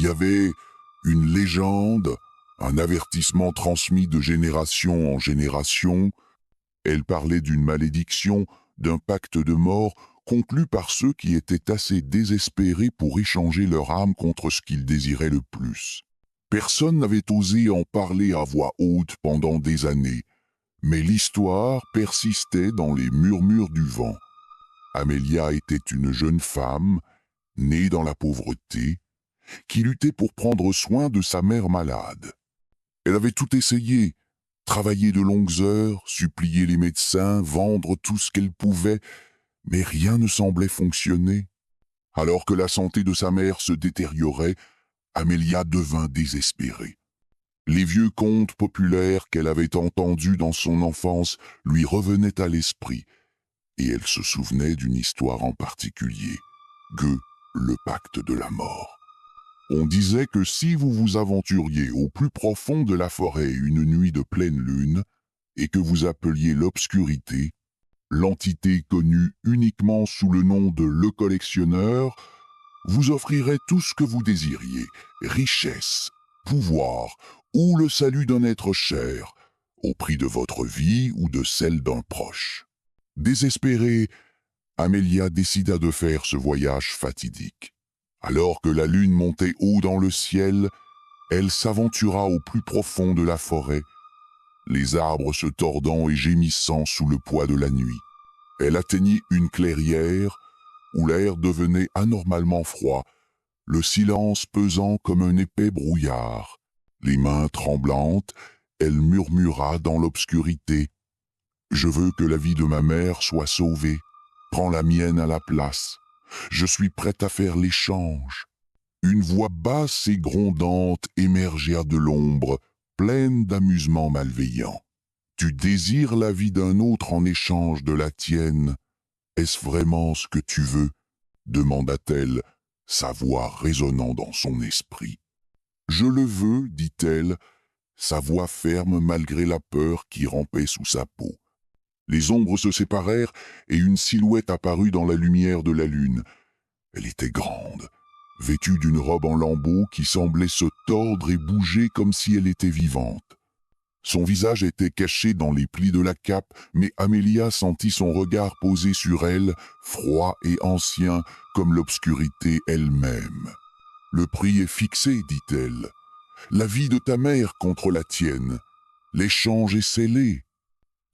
y avait une légende, un avertissement transmis de génération en génération. Elle parlait d'une malédiction, d'un pacte de mort conclu par ceux qui étaient assez désespérés pour échanger leur âme contre ce qu'ils désiraient le plus. Personne n'avait osé en parler à voix haute pendant des années, mais l'histoire persistait dans les murmures du vent. Amelia était une jeune femme, née dans la pauvreté, qui luttait pour prendre soin de sa mère malade. Elle avait tout essayé, travaillé de longues heures, supplié les médecins, vendre tout ce qu'elle pouvait, mais rien ne semblait fonctionner. Alors que la santé de sa mère se détériorait, Amelia devint désespérée. Les vieux contes populaires qu'elle avait entendus dans son enfance lui revenaient à l'esprit, et elle se souvenait d'une histoire en particulier, Gueux, le pacte de la mort. On disait que si vous vous aventuriez au plus profond de la forêt une nuit de pleine lune, et que vous appeliez l'obscurité, l'entité connue uniquement sous le nom de Le Collectionneur, vous offrirait tout ce que vous désiriez, richesse, pouvoir ou le salut d'un être cher, au prix de votre vie ou de celle d'un proche. Désespérée, Amelia décida de faire ce voyage fatidique. Alors que la lune montait haut dans le ciel, elle s'aventura au plus profond de la forêt, les arbres se tordant et gémissant sous le poids de la nuit. Elle atteignit une clairière où l'air devenait anormalement froid, le silence pesant comme un épais brouillard. Les mains tremblantes, elle murmura dans l'obscurité « Je veux que la vie de ma mère soit sauvée. Prends la mienne à la place. Je suis prête à faire l'échange. » Une voix basse et grondante émergea de l'ombre, pleine d'amusement malveillant. « Tu désires la vie d'un autre en échange de la tienne. Est-ce vraiment ce que tu veux ?» demanda-t-elle, sa voix résonnant dans son esprit. « Je le veux, dit-elle, sa voix ferme malgré la peur qui rampait sous sa peau. Les ombres se séparèrent et une silhouette apparut dans la lumière de la lune. Elle était grande, vêtue d'une robe en lambeaux qui semblait se tordre et bouger comme si elle était vivante. Son visage était caché dans les plis de la cape, mais Amelia sentit son regard posé sur elle, froid et ancien comme l'obscurité elle-même. « Le prix est fixé, dit-elle. La vie de ta mère contre la tienne. L'échange est scellé. »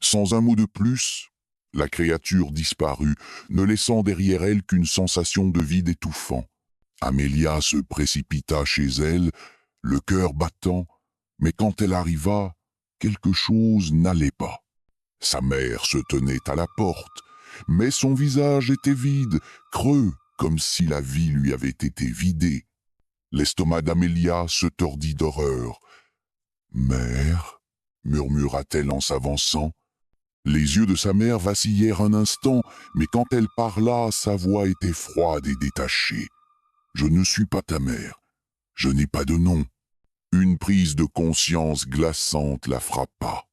Sans un mot de plus, la créature disparut, ne laissant derrière elle qu'une sensation de vide étouffant. Amelia se précipita chez elle, le cœur battant, mais quand elle arriva, quelque chose n'allait pas. Sa mère se tenait à la porte, mais son visage était vide, creux, comme si la vie lui avait été vidée. L'estomac d'Amelia se tordit d'horreur. « Mère » murmura-t-elle en s'avançant. Les yeux de sa mère vacillèrent un instant, mais quand elle parla, sa voix était froide et détachée. « Je ne suis pas ta mère. Je n'ai pas de nom. » Une prise de conscience glaçante la frappa.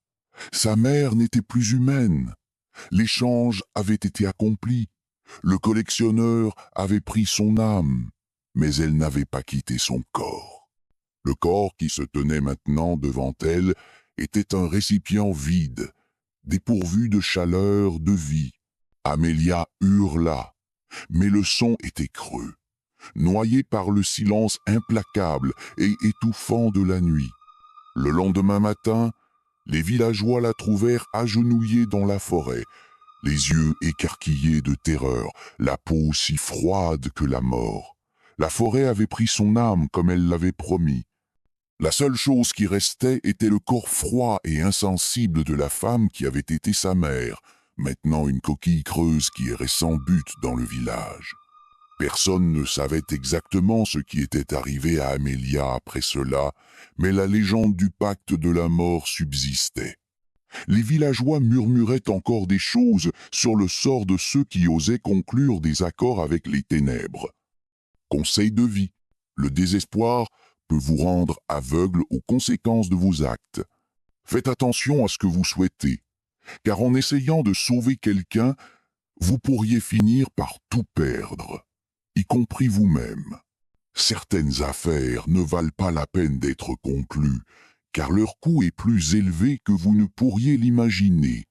Sa mère n'était plus humaine. L'échange avait été accompli. Le collectionneur avait pris son âme, mais elle n'avait pas quitté son corps. Le corps qui se tenait maintenant devant elle était un récipient vide, dépourvu de chaleur, de vie. Amelia hurla, mais le son était creux, noyé par le silence implacable et étouffant de la nuit. Le lendemain matin, les villageois la trouvèrent agenouillée dans la forêt, les yeux écarquillés de terreur, la peau si froide que la mort. La forêt avait pris son âme comme elle l'avait promis. La seule chose qui restait était le corps froid et insensible de la femme qui avait été sa mère, maintenant une coquille creuse qui errait sans but dans le village. Personne ne savait exactement ce qui était arrivé à Amelia après cela, mais la légende du pacte de la mort subsistait. Les villageois murmuraient encore des choses sur le sort de ceux qui osaient conclure des accords avec les ténèbres. Conseil de vie, le désespoir peut vous rendre aveugle aux conséquences de vos actes. Faites attention à ce que vous souhaitez, car en essayant de sauver quelqu'un, vous pourriez finir par tout perdre, y compris vous-même. Certaines affaires ne valent pas la peine d'être conclues, car leur coût est plus élevé que vous ne pourriez l'imaginer.